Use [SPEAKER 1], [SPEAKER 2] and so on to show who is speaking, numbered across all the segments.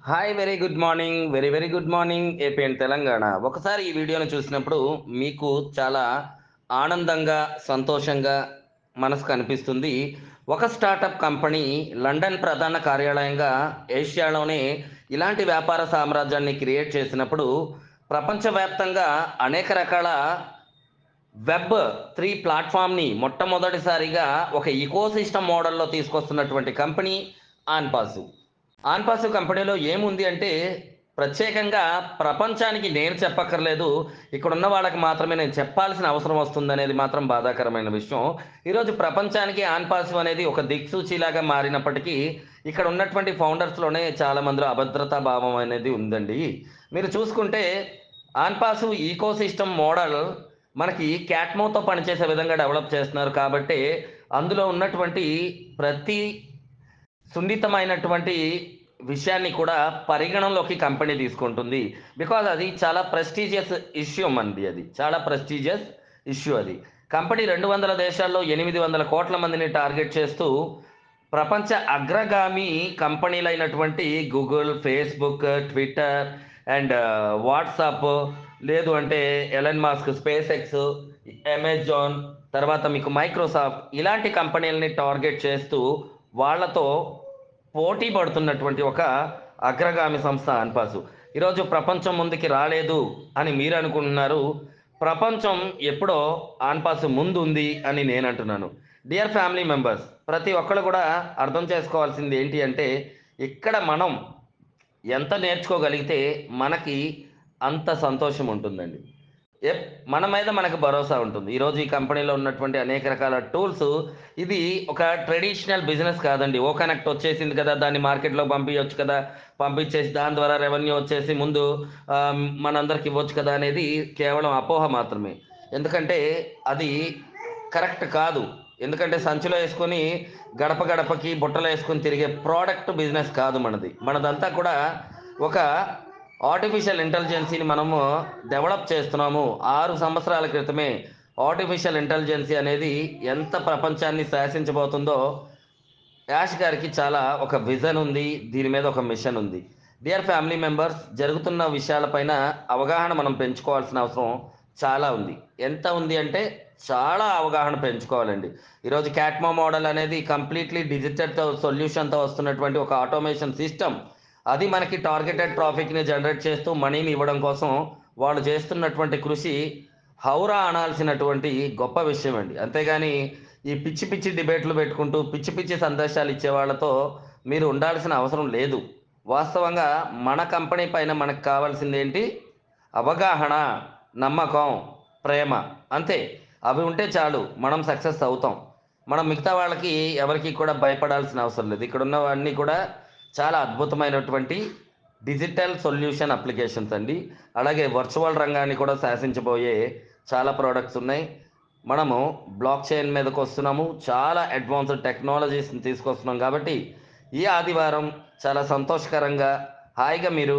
[SPEAKER 1] Hi! Very good morning. Very, very good morning AP and Telangana. ఒకసారి ఈ వీడియోని చూసినప్పుడు మీకు చాలా ఆనందంగా, సంతోషంగా మనసుకు అనిపిస్తుంది. ఒక స్టార్టప్ కంపెనీ లండన్ ప్రధాన కార్యాలయంగా ఏషియాలోనే ఇలాంటి వ్యాపార సామ్రాజ్యాన్ని క్రియేట్ చేసినప్పుడు, ప్రపంచవ్యాప్తంగా అనేక రకాల వెబ్ 3 ప్లాట్‌ఫార్మ్‌ని మొట్టమొదటిసారిగా ఒక ఇకోసిస్టమ్ మోడల్‌లో తీసుకొస్తున్నటువంటి కంపెనీ ఆన్‌పాసు. ఆన్‌పాసు కంపెనీలో ఏముంది అంటే, ప్రత్యేకంగా ప్రపంచానికి నేను చెప్పక్కర్లేదు. ఇక్కడున్న వాళ్ళకి మాత్రమే నేను చెప్పాల్సిన అవసరం వస్తుందనేది మాత్రం బాధాకరమైన విషయం. ఈరోజు ప్రపంచానికి ఆన్‌పాసు అనేది ఒక దిక్సూచిలాగా మారినప్పటికీ, ఇక్కడ ఉన్నటువంటి ఫౌండర్స్‌లోనే చాలా మందిలో అభద్రతా భావం అనేది ఉందండి. మీరు చూసుకుంటే ఆన్‌పాసు ఈకోసిస్టమ్ మోడల్ మనకి క్యాట్‌మోతో పనిచేసే విధంగా డెవలప్ చేస్తున్నారు కాబట్టే, అందులో ఉన్నటువంటి ప్రతి సున్నితమైనటువంటి విషయాన్ని కూడా పరిగణనలోకి కంపెనీ తీసుకుంటుంది. బికాజ్ అది చాలా ప్రెస్టీజియస్ ఇష్యూ మనది అది. చాలా ప్రెస్టీజియస్ ఇష్యూ అది. కంపెనీ 200 దేశాల్లో 800,00,00,000 మందిని టార్గెట్ చేస్తూ ప్రపంచ అగ్రగామి కంపెనీలైనటువంటి Google, Facebook, Twitter and WhatsApp లేదు అంటే Elon Musk, SpaceX, Amazon తర్వాత మీకు మైక్రోసాఫ్ట్ ఇలాంటి కంపెనీలని టార్గెట్ చేస్తూ వాళ్ళతో పోటీ పడుతున్నటువంటి ఒక అగ్రగామి సంస్థ అన్పాసు. ఈరోజు ప్రపంచం ముందుకి రాలేదు అని మీరు అనుకుంటున్నారు. ప్రపంచం ఎప్పుడో ఆన్పాసు ముందుంది అని నేను అంటున్నాను. డియర్ ఫ్యామిలీ మెంబర్స్, ప్రతి ఒక్కళ్ళు కూడా అర్థం చేసుకోవాల్సింది ఏంటి అంటే, ఇక్కడ మనం ఎంత నేర్చుకోగలిగితే మనకి అంత సంతోషం ఉంటుందండి. ఎప్ మన మీద మనకు భరోసా ఉంటుంది. ఈరోజు ఈ కంపెనీలో ఉన్నటువంటి అనేక రకాల టూల్స్ ఇది ఒక ట్రెడిషనల్ బిజినెస్ కాదండి. ఓ కనెక్ట్ వచ్చేసింది కదా! దాన్ని మార్కెట్‌లోకి పంపియొచ్చు కదా! పంపించేసి దాని ద్వారా రెవెన్యూ వచ్చేసి ముందు మనందరికి ఇవ్వచ్చు కదా! అనేది కేవలం అపోహ మాత్రమే. ఎందుకంటే అది కరెక్ట్ కాదు. ఎందుకంటే సంచిలో యేసుకొని గడప గడపకి బుట్టలో యేసుకొని తిరిగే ప్రొడక్ట్ బిజినెస్ కాదు మనది. మనదంతా కూడా ఒక ఆర్టిఫిషియల్ ఇంటెలిజెన్సీని మనము డెవలప్ చేస్తున్నాము. 6 సంవత్సరాల క్రితమే ఆర్టిఫిషియల్ ఇంటెలిజెన్సీ అనేది ఎంత ప్రపంచాన్ని శాసించబోతుందో యాష్ గారికి చాలా ఒక విజన్ ఉంది. దీని మీద ఒక మిషన్ ఉంది. డియర్ ఫ్యామిలీ మెంబర్స్, జరుగుతున్న విషయాలపైన అవగాహన మనం పెంచుకోవాల్సిన అవసరం చాలా ఉంది. ఎంత ఉంది అంటే చాలా అవగాహన పెంచుకోవాలండి. ఈరోజు క్యాట్‌మో మోడల్ అనేది కంప్లీట్‌లీ డిజిటల్‌తో సొల్యూషన్‌తో వస్తున్నటువంటి ఒక ఆటోమేషన్ సిస్టమ్. అది మనకి టార్గెటెడ్ ట్రాఫిక్‌ని జనరేట్ చేస్తూ మనీని ఇవ్వడం కోసం వాళ్ళు చేస్తున్నటువంటి కృషి హౌరా అనాల్సినటువంటి గొప్ప విషయం అండి. అంతేగాని ఈ పిచ్చి పిచ్చి డిబేట్లు పెట్టుకుంటూ, పిచ్చి పిచ్చి సందేశాలు ఇచ్చేవాళ్ళతో మీరు ఉండాల్సిన అవసరం లేదు. వాస్తవంగా మన కంపెనీ పైన మనకు కావాల్సిందేంటి? అవగాహన, నమ్మకం, ప్రేమ అంతే. అవి ఉంటే చాలు. మనం సక్సెస్ అవుతాం. మనం మిగతా వాళ్ళకి ఎవరికీ కూడా భయపడాల్సిన అవసరం లేదు. ఇక్కడున్నవన్నీ కూడా చాలా అద్భుతమైనటువంటి డిజిటల్ సొల్యూషన్ అప్లికేషన్స్ అండి. అలాగే వర్చువల్ రంగాన్ని కూడా శాసించబోయే చాలా ప్రొడక్ట్స్ ఉన్నాయి. మనము బ్లాక్ చైన్ మీదకొస్తున్నాము. చాలా అడ్వాన్స్డ్ టెక్నాలజీస్‌ని తీసుకొస్తున్నాం కాబట్టి, ఈ ఆదివారం చాలా సంతోషకరంగా, హాయిగా మీరు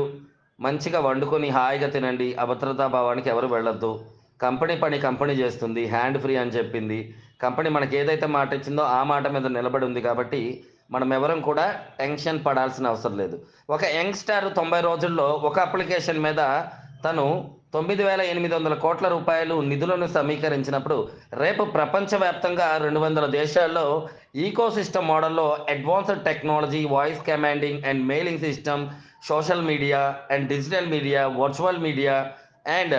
[SPEAKER 1] మంచిగా వండుకొని హాయిగా తినండి. అభద్రతా భావానికి ఎవరు వెళ్ళొద్దు. కంపెనీ పని కంపెనీ చేస్తుంది. హ్యాండ్ ఫ్రీ అని చెప్పింది. కంపెనీ మనకేదైతే మాట ఇచ్చిందో ఆ మాట మీద నిలబడి ఉంది కాబట్టి, మనమెవరం కూడా టెన్షన్ పడాల్సిన అవసరం లేదు. ఒక యంగ్‌స్టర్ 90 రోజుల్లో ఒక అప్లికేషన్ మీద తను 9,800,00,00,000 నిధులను సమీకరించినప్పుడు, రేపు ప్రపంచవ్యాప్తంగా 200 దేశాల్లో ఈకోసిస్టమ్ మోడల్‌లో advanced technology, voice commanding and mailing system, social media and digital media, virtual media and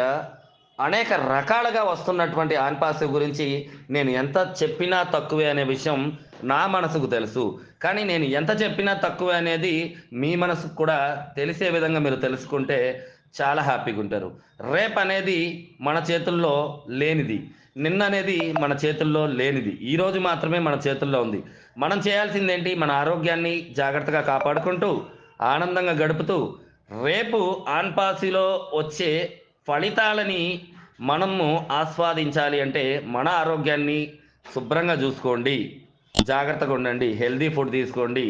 [SPEAKER 1] అనేక రకాలుగా వస్తున్నటువంటి ఆన్‌పాసివ్ గురించి నేను ఎంత చెప్పినా తక్కువే అనే విషయం నా మనసుకు తెలుసు. కానీ నేను ఎంత చెప్పినా తక్కువే అనేది మీ మనసుకు కూడా తెలిసే విధంగా మీరు తెలుసుకుంటే చాలా హ్యాపీగుంటారు. రేపనేది మన చేతుల్లో లేనిది. నిన్ననేది మన చేతుల్లో లేనిది. ఈరోజు మాత్రమే మన చేతుల్లో ఉంది. మనం చేయాల్సిందేంటి? మన ఆరోగ్యాన్ని జాగ్రత్తగా కాపాడుకుంటూ, ఆనందంగా గడుపుతూ, రేపు ఆన్‌పాసిలో వచ్చే ఫలితాలని మనము ఆస్వాదించాలి అంటే, మన ఆరోగ్యాన్ని శుభ్రంగా జూసుకోండి. జాగ్రత్తగుండండి. హెల్తీ ఫుడ్ తీసుకోండి.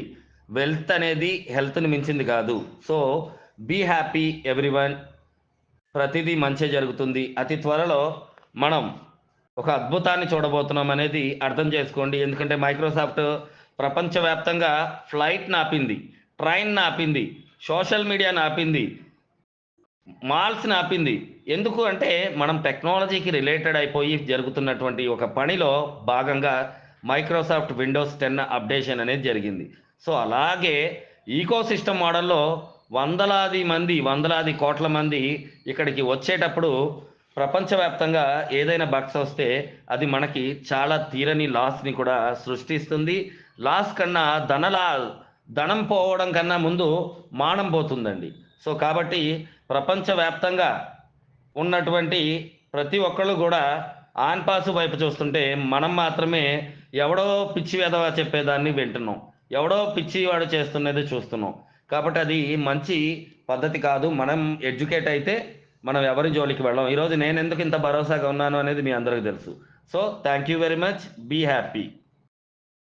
[SPEAKER 1] వెల్త్ అనేది హెల్త్‌ని మించింది కాదు. So, be happy everyone. ప్రతిదీ మంచే జరుగుతుంది. అతి త్వరలో మనం ఒక అద్భుతాన్ని చూడబోతున్నాం అనేది అర్థం చేసుకోండి. ఎందుకంటే మైక్రోసాఫ్ట్ ప్రపంచవ్యాప్తంగా ఫ్లైట్‌ని ఆపింది. ట్రైన్‌ని ఆపింది. సోషల్ మీడియాని ఆపింది, మాల్స్ని ఆపింది. ఎందుకు అంటే మనం టెక్నాలజీకి రిలేటెడ్ అయిపోయి జరుగుతున్నటువంటి ఒక పనిలో భాగంగా మైక్రోసాఫ్ట్ విండోస్ 10 అప్డేషన్ అనేది జరిగింది. సో అలాగే ఈకో సిస్టమ్ మోడల్లో వందలాది కోట్ల మంది ఇక్కడికి వచ్చేటప్పుడు ప్రపంచవ్యాప్తంగా ఏదైనా బగ్స్ వస్తే అది మనకి చాలా తీరని లాస్ని కూడా సృష్టిస్తుంది. లాస్ కన్నా ధనం పోవడం కన్నా ముందు మానం పోతుందండి. సో కాబట్టి ప్రపంచవ్యాప్తంగా ఉన్నటువంటి ప్రతి ఒక్కళ్ళు కూడా ఆన్ పాస్ వైపు చూస్తుంటే మనం మాత్రమే ఎవడో పిచ్చి వెధవ చెప్పేదాన్ని వింటున్నాం, ఎవడో పిచ్చి వాడు చేస్తున్నది చూస్తున్నాం. కాబట్టి అది మంచి పద్ధతి కాదు. మనం ఎడ్యుకేట్ అయితే మనం ఎవరి జోలికి వెళ్ళం. ఈరోజు నేను ఎందుకు ఇంత భరోసాగా ఉన్నాను అనేది మీ అందరికీ తెలుసు. So thank you very much. Be happy.